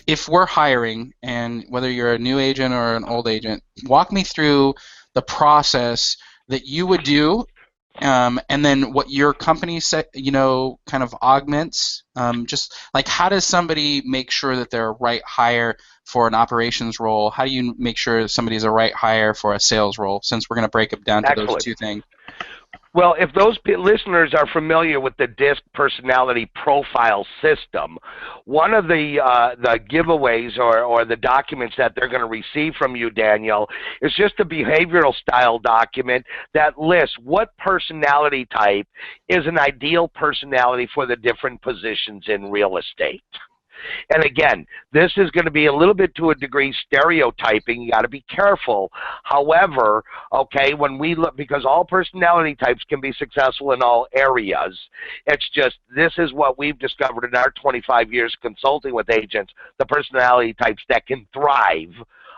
if we're hiring, and whether you're a new agent or an old agent, walk me through the process that you would do, and then what your company kind of augments. Just like, how does somebody make sure that they're a right hire for an operations role? How do you make sure somebody's a right hire for a sales role? Since we're going to break it down to those two things. Well, if those listeners are familiar with the DISC personality profile system, one of the giveaways or the documents that they're going to receive from you, Daniel, is just a behavioral style document that lists what personality type is an ideal personality for the different positions in real estate. And again, this is going to be a little bit to a degree stereotyping. You got to be careful. However, okay, when we look, because all personality types can be successful in all areas, it's just this is what we've discovered in our 25 years consulting with agents, the personality types that can thrive,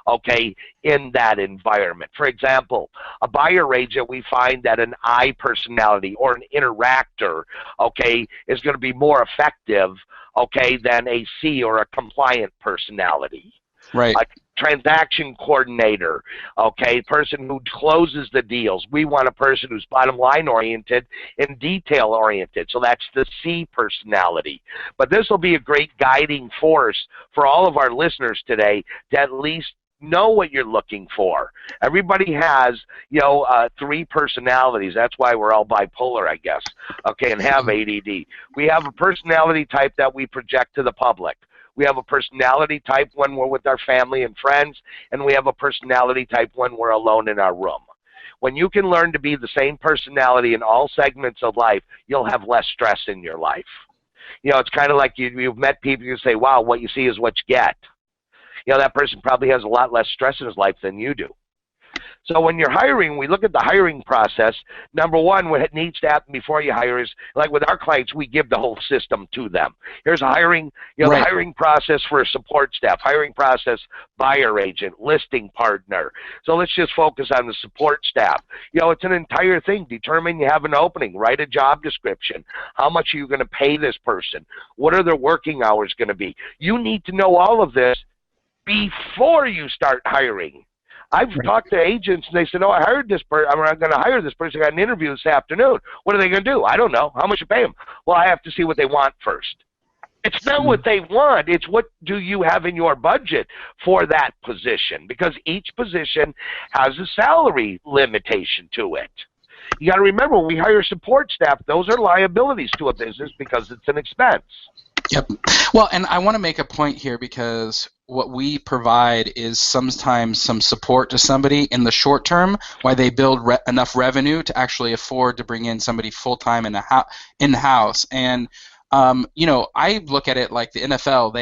okay, in that environment. For example, a buyer agent, we find that an I personality or an interactor, okay, is going to be more effective, okay, than a C or a compliant personality. Right. A transaction coordinator, okay, person who closes the deals. We want a person who's bottom line oriented and detail oriented. So that's the C personality. But this will be a great guiding force for all of our listeners today to at least know what you're looking for. Everybody has, three personalities. That's why we're all bipolar, I guess, okay, and have ADD. We have a personality type that we project to the public. We have a personality type when we're with our family and friends, and we have a personality type when we're alone in our room. When you can learn to be the same personality in all segments of life, you'll have less stress in your life. It's kind of like you've met people who say, wow, what you see is what you get. That person probably has a lot less stress in his life than you do. So when you're hiring, we look at the hiring process. Number one, what needs to happen before you hire is, like with our clients, we give the whole system to them. Here's a hiring, the hiring process for a support staff, hiring process, buyer agent, listing partner. So let's just focus on the support staff. It's an entire thing. Determine you have an opening. Write a job description. How much are you going to pay this person? What are their working hours going to be? You need to know all of this before you start hiring. I've talked to agents, and they said, I hired this person. I'm going to hire this person. I got an interview this afternoon. What are they going to do? I don't know. How much you pay them? Well, I have to see what they want first. It's not what they want. It's what do you have in your budget for that position, because each position has a salary limitation to it. You got to remember, when we hire support staff, those are liabilities to a business because it's an expense. Yep. Well, and I want to make a point here, because what we provide is sometimes some support to somebody in the short term while they build enough revenue to actually afford to bring in somebody full-time in-house. And I look at it like the NFL.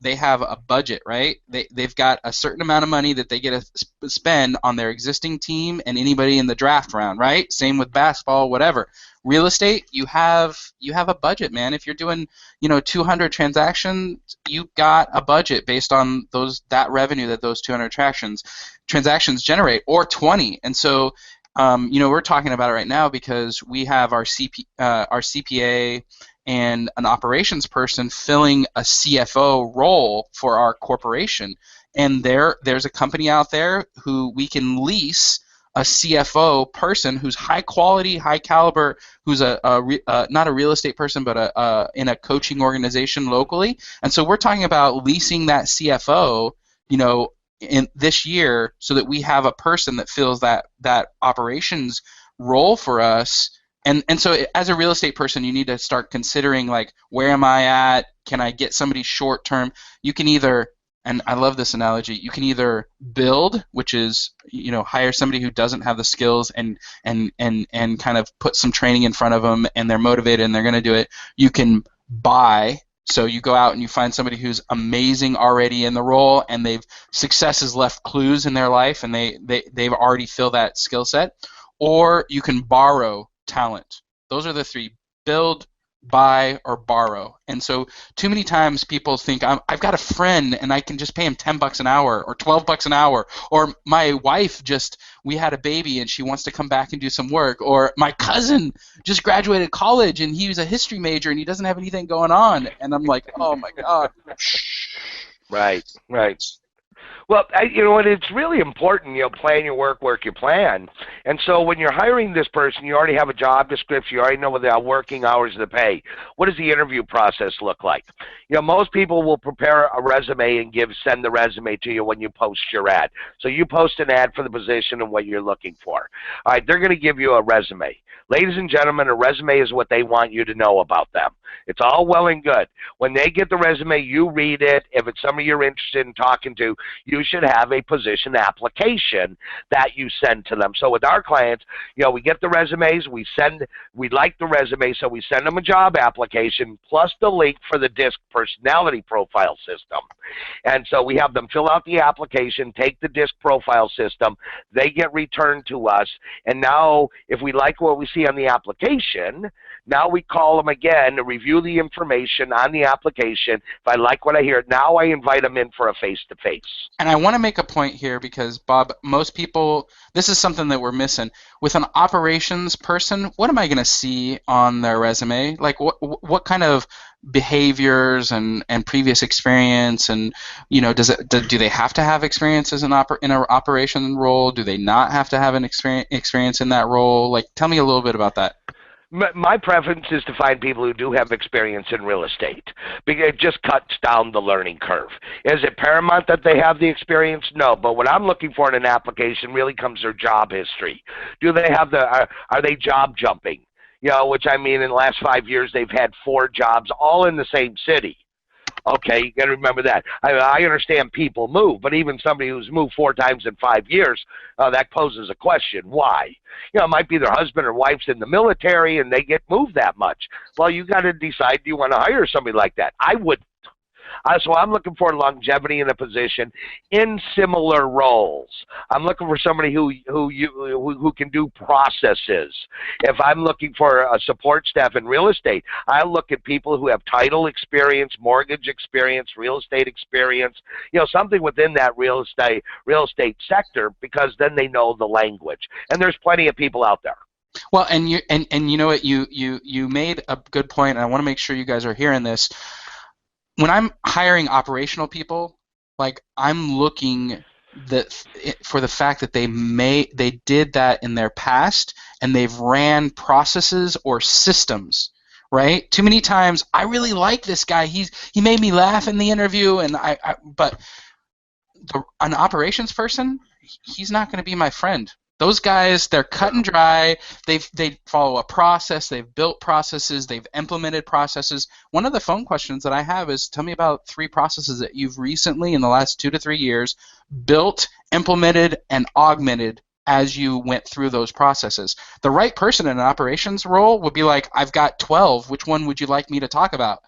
They have a budget, right? They've got a certain amount of money that they get to spend on their existing team and anybody in the draft round, right? Same with basketball, whatever. Real estate, you have a budget, man. If you're doing 200 transactions, you got a budget based on that revenue that those 200 transactions generate, or 20. And so we're talking about it right now because we have our CPA and an operations person filling a CFO role for our corporation. And there's a company out there who we can lease a CFO person who's high quality, high caliber, who's not a real estate person, but in a coaching organization locally. And so we're talking about leasing that CFO, in this year, so that we have a person that fills that operations role for us. And so as a real estate person, you need to start considering, like, where am I at? Can I get somebody short term? You can either, and I love this analogy, you can either build, which is, hire somebody who doesn't have the skills and kind of put some training in front of them and they're motivated and they're going to do it. You can buy, so you go out and you find somebody who's amazing already in the role, and success has left clues in their life, and they've already filled that skill set. Or you can borrow talent. Those are the three: build, buy, or borrow. And so too many times people think, I've got a friend and I can just pay him $10 an hour or $12 an hour, or my wife we had a baby and she wants to come back and do some work, or my cousin just graduated college and he was a history major and he doesn't have anything going on. And I'm like, oh my God. Right, right. Well, you know, and it's really important, plan your work your plan. And so when you're hiring this person, you already have a job description, you already know what the working hours, the pay. What does the interview process look like? Most people will prepare a resume and send the resume to you when you post your ad. So you post an ad for the position and what you're looking for. All right, they're going to give you a resume. Ladies and gentlemen, a resume is what they want you to know about them. It's all well and good. When they get the resume, you read it. If it's somebody you're interested in talking to, you should have a position application that you send to them. So with our clients, we get the resumes, we like the resume, so we send them a job application plus the link for the DISC personality profile system. And so we have them fill out the application, take the DISC profile system, they get returned to us, and now if we like what we see on the application, now we call them again to review the information on the application. If I like what I hear, now I invite them in for a face-to-face. And I want to make a point here because, Bob, most people, this is something that we're missing. With an operations person, what am I going to see on their resume? Like what kind of behaviors and previous experience, and do they have to have experience as in an operation role? Do they not have to have an experience in that role? Like, tell me a little bit about that. My preference is to find people who do have experience in real estate, because it just cuts down the learning curve. Is it paramount that they have the experience? No, but what I'm looking for in an application really comes their job history. Do they have are they job jumping? Which I mean, in the last 5 years, they've had 4 jobs all in the same city. Okay, you got to remember that. I understand people move, but even somebody who's moved 4 times in 5 years, that poses a question. Why? It might be their husband or wife's in the military and they get moved that much. Well, you got to decide, do you want to hire somebody like that? I wouldn't. So I'm looking for longevity in a position in similar roles. I'm looking for somebody who can do processes. If I'm looking for a support staff in real estate, I look at people who have title experience, mortgage experience, real estate experience, something within that real estate sector, because then they know the language. And there's plenty of people out there. Well, and you know what, you made a good point, and I want to make sure you guys are hearing this. When I'm hiring operational people, like, I'm looking for the fact that they did that in their past and they've ran processes or systems, right? Too many times, I really like this guy. He made me laugh in the interview, and but an operations person, he's not going to be my friend. Those guys, they're cut and dry. They follow a process. They've built processes. They've implemented processes. One of the phone questions that I have is, tell me about 3 processes that you've recently, in the last 2 to 3 years, built, implemented, and augmented as you went through those processes. The right person in an operations role would be like, I've got 12. Which one would you like me to talk about?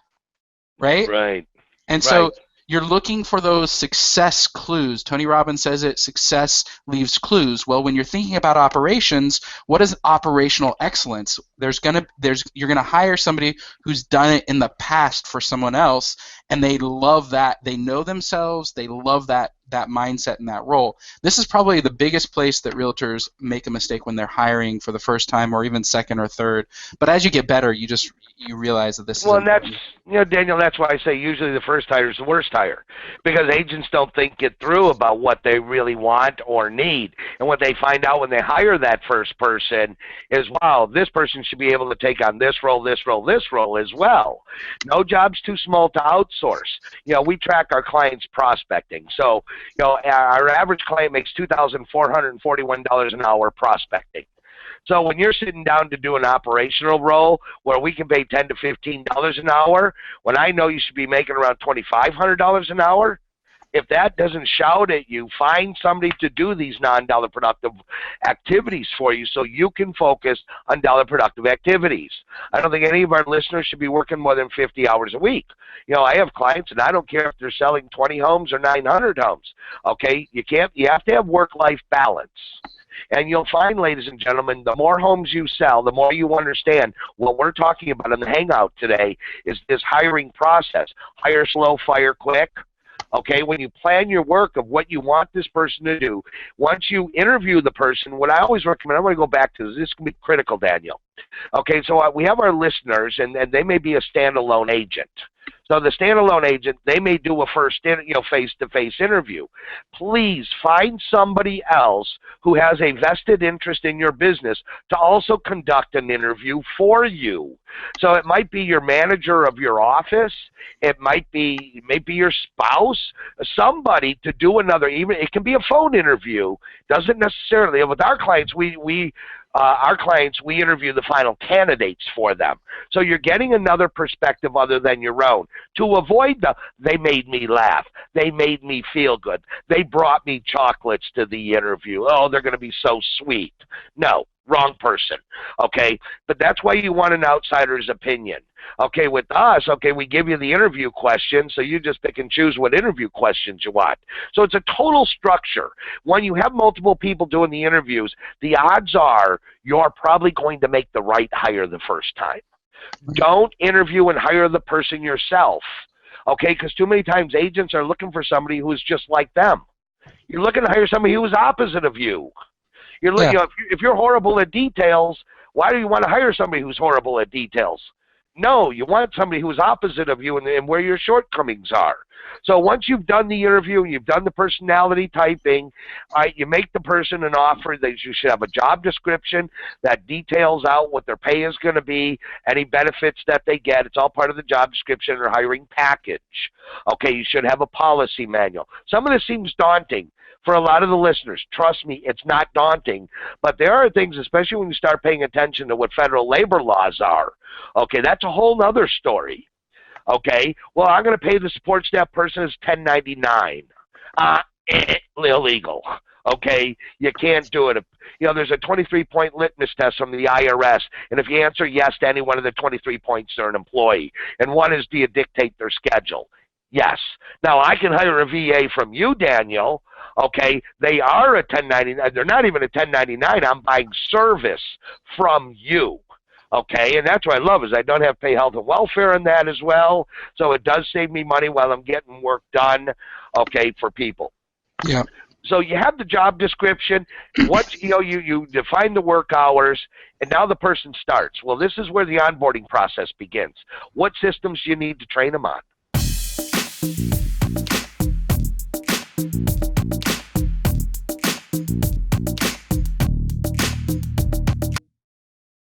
Right? Right. And so you're looking for those success clues. Tony Robbins says it, success leaves clues. Well, when you're thinking about operations, what is operational excellence? You're gonna hire somebody who's done it in the past for someone else, and they love that. They know themselves. They love that mindset in that role. This is probably the biggest place that realtors make a mistake when they're hiring for the first time, or even second or third. But as you get better, you realize that this is important. Daniel, that's why I say usually the first hire is the worst hire, because agents don't think it through about what they really want or need. And what they find out when they hire that first person is, wow, this person should be able to take on this role, this role, this role as well. No job's too small to outsource. We track our clients' prospecting. So, our average client makes $2,441 an hour prospecting. So when you're sitting down to do an operational role where we can pay $10 to $15 an hour, when I know you should be making around $2,500 an hour, if that doesn't shout at you, find somebody to do these non-dollar productive activities for you so you can focus on dollar productive activities. I don't think any of our listeners should be working more than 50 hours a week. I have clients, and I don't care if they're selling 20 homes or 900 homes. Okay, you have to have work-life balance. And you'll find, ladies and gentlemen, the more homes you sell, the more you understand what we're talking about in the Hangout today is this hiring process. Hire slow, fire quick. Okay, when you plan your work of what you want this person to do, once you interview the person, what I always recommend, I'm going to go back to this can be critical, Daniel. Okay, so we have our listeners, and they may be a standalone agent. So the standalone agent, they may do a first, face-to-face interview. Please find somebody else who has a vested interest in your business to also conduct an interview for you. So it might be your manager of your office, it might be maybe your spouse, somebody to do another. Even it can be a phone interview. Doesn't necessarily. With our clients, we interview the final candidates for them. So you're getting another perspective other than your own. To avoid they made me laugh, they made me feel good, they brought me chocolates to the interview, oh, they're going to be so sweet. No, wrong person. Okay, but that's why you want an outsider's opinion. Okay, with us, okay, we give you the interview questions, so you just pick and choose what interview questions you want. So it's a total structure. When you have multiple people doing the interviews, the odds are you're probably going to make the right hire the first time. Don't interview and hire the person yourself, okay, because too many times agents are looking for somebody who is just like them. You're looking to hire somebody who is opposite of you. You're looking, Yeah. if you're horrible at details, why do you want to hire somebody who's horrible at details? No, you want somebody who's opposite of you and where your shortcomings are. So once you've done the interview and you've done the personality typing, you make the person an offer that you should have a job description that details out what their pay is going to be, any benefits that they get. It's all part of the job description or hiring package. Okay, you should have a policy manual. Some of this seems daunting for a lot of the listeners. Trust me, it's not daunting, but there are things, especially when you start paying attention to what federal labor laws are. Okay, that's a whole other story. Okay, well, I'm going to pay the support staff person as 1099. Illegal. Okay, you can't do it. There's a 23-point litmus test from the IRS, and if you answer yes to any one of the 23 points, they're an employee. And one is, do you dictate their schedule? Yes. Now, I can hire a VA from you, Daniel. Okay, they are a 1099. They're not even a 1099. I'm buying service from you. Okay, and that's what I love is I don't have to pay health and welfare in that as well. So it does save me money while I'm getting work done, okay, for people. Yeah. So you have the job description. What you define the work hours, and now the person starts. Well, this is where the onboarding process begins. What systems do you need to train them on?